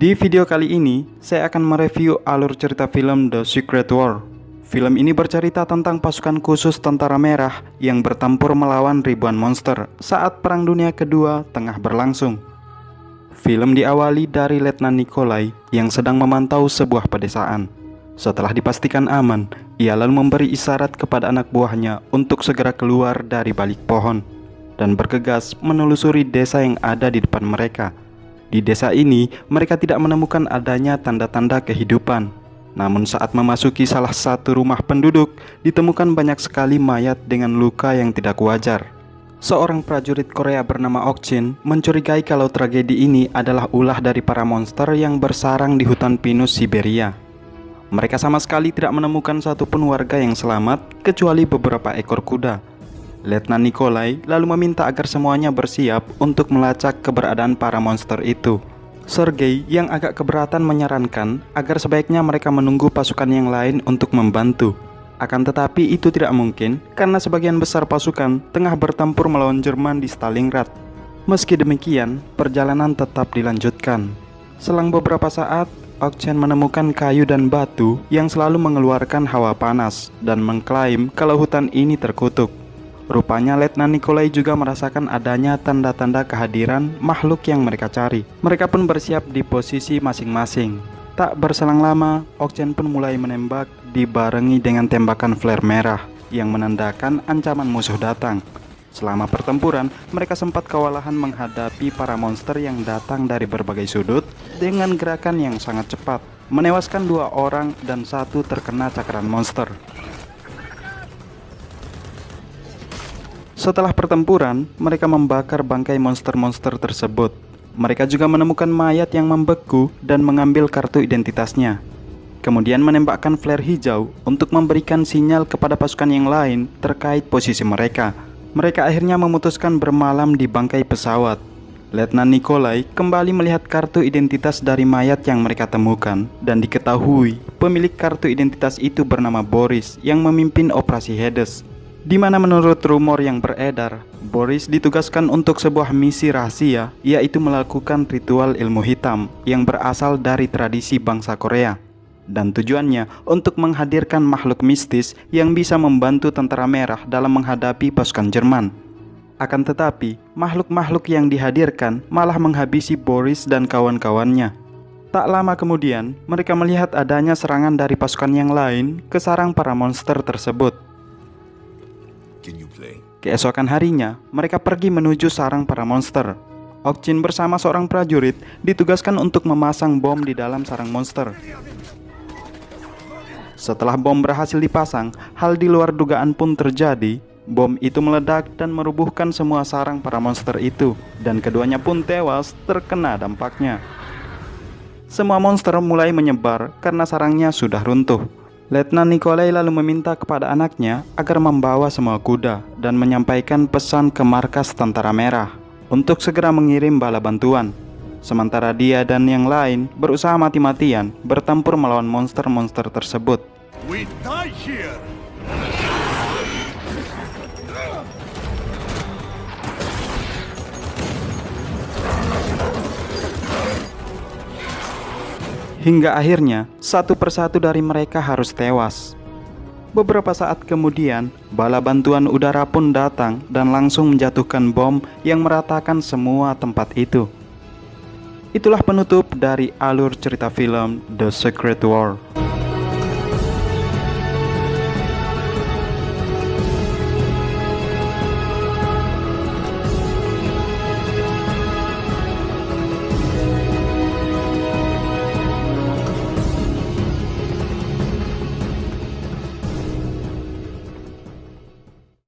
Di video kali ini, saya akan mereview alur cerita film The Secret War. Film ini bercerita tentang pasukan khusus Tentara Merah yang bertempur melawan ribuan monster saat Perang Dunia Kedua tengah berlangsung. Film diawali dari Letnan Nikolai yang sedang memantau sebuah pedesaan. Setelah dipastikan aman, ia lalu memberi isyarat kepada anak buahnya untuk segera keluar dari balik pohon dan bergegas menelusuri desa yang ada di depan mereka. Di desa ini, mereka tidak menemukan adanya tanda-tanda kehidupan. Namun saat memasuki salah satu rumah penduduk, ditemukan banyak sekali mayat dengan luka yang tidak wajar. Seorang prajurit Korea bernama Ok-Chin mencurigai kalau tragedi ini adalah ulah dari para monster yang bersarang di hutan pinus Siberia. Mereka sama sekali tidak menemukan satupun warga yang selamat, kecuali beberapa ekor kuda. Letnan Nikolai lalu meminta agar semuanya bersiap untuk melacak keberadaan para monster itu. Sergei yang agak keberatan menyarankan agar sebaiknya mereka menunggu pasukan yang lain untuk membantu. Akan tetapi itu tidak mungkin karena sebagian besar pasukan tengah bertempur melawan Jerman di Stalingrad. Meski demikian, perjalanan tetap dilanjutkan. Selang beberapa saat, Ok-Chin menemukan kayu dan batu yang selalu mengeluarkan hawa panas dan mengklaim kalau hutan ini terkutuk. Rupanya Letnan Nikolai juga merasakan adanya tanda-tanda kehadiran makhluk yang mereka cari. Mereka pun bersiap di posisi masing-masing. Tak berselang lama, Ok-Chin pun mulai menembak dibarengi dengan tembakan flare merah yang menandakan ancaman musuh datang. Selama pertempuran, mereka sempat kewalahan menghadapi para monster yang datang dari berbagai sudut dengan gerakan yang sangat cepat, menewaskan 2 orang dan 1 terkena cakaran monster. Setelah pertempuran, mereka membakar bangkai monster-monster tersebut. Mereka juga menemukan mayat yang membeku dan mengambil kartu identitasnya. Kemudian menembakkan flare hijau untuk memberikan sinyal kepada pasukan yang lain terkait posisi mereka. Mereka akhirnya memutuskan bermalam di bangkai pesawat. Letnan Nikolai kembali melihat kartu identitas dari mayat yang mereka temukan dan diketahui pemilik kartu identitas itu bernama Boris yang memimpin operasi Hades. Di mana menurut rumor yang beredar, Boris ditugaskan untuk sebuah misi rahasia, yaitu melakukan ritual ilmu hitam yang berasal dari tradisi bangsa Korea. Dan tujuannya untuk menghadirkan makhluk mistis yang bisa membantu Tentara Merah dalam menghadapi pasukan Jerman. Akan tetapi, makhluk-makhluk yang dihadirkan malah menghabisi Boris dan kawan-kawannya. Tak lama kemudian, mereka melihat adanya serangan dari pasukan yang lain ke sarang para monster tersebut. Keesokan harinya, mereka pergi menuju sarang para monster. Ok-Chin bersama seorang prajurit ditugaskan untuk memasang bom di dalam sarang monster. Setelah bom berhasil dipasang, hal di luar dugaan pun terjadi. Bom itu meledak dan merubuhkan semua sarang para monster itu, dan keduanya pun tewas terkena dampaknya. Semua monster mulai menyebar karena sarangnya sudah runtuh. Letnan Nikolai lalu meminta kepada anaknya agar membawa semua kuda dan menyampaikan pesan ke markas Tentara Merah untuk segera mengirim bala bantuan. Sementara dia dan yang lain berusaha mati-matian bertempur melawan monster-monster tersebut. We die here. Hingga akhirnya, satu persatu dari mereka harus tewas. Beberapa saat kemudian, bala bantuan udara pun datang dan langsung menjatuhkan bom yang meratakan semua tempat itu. Itulah penutup dari alur cerita film The Secret War.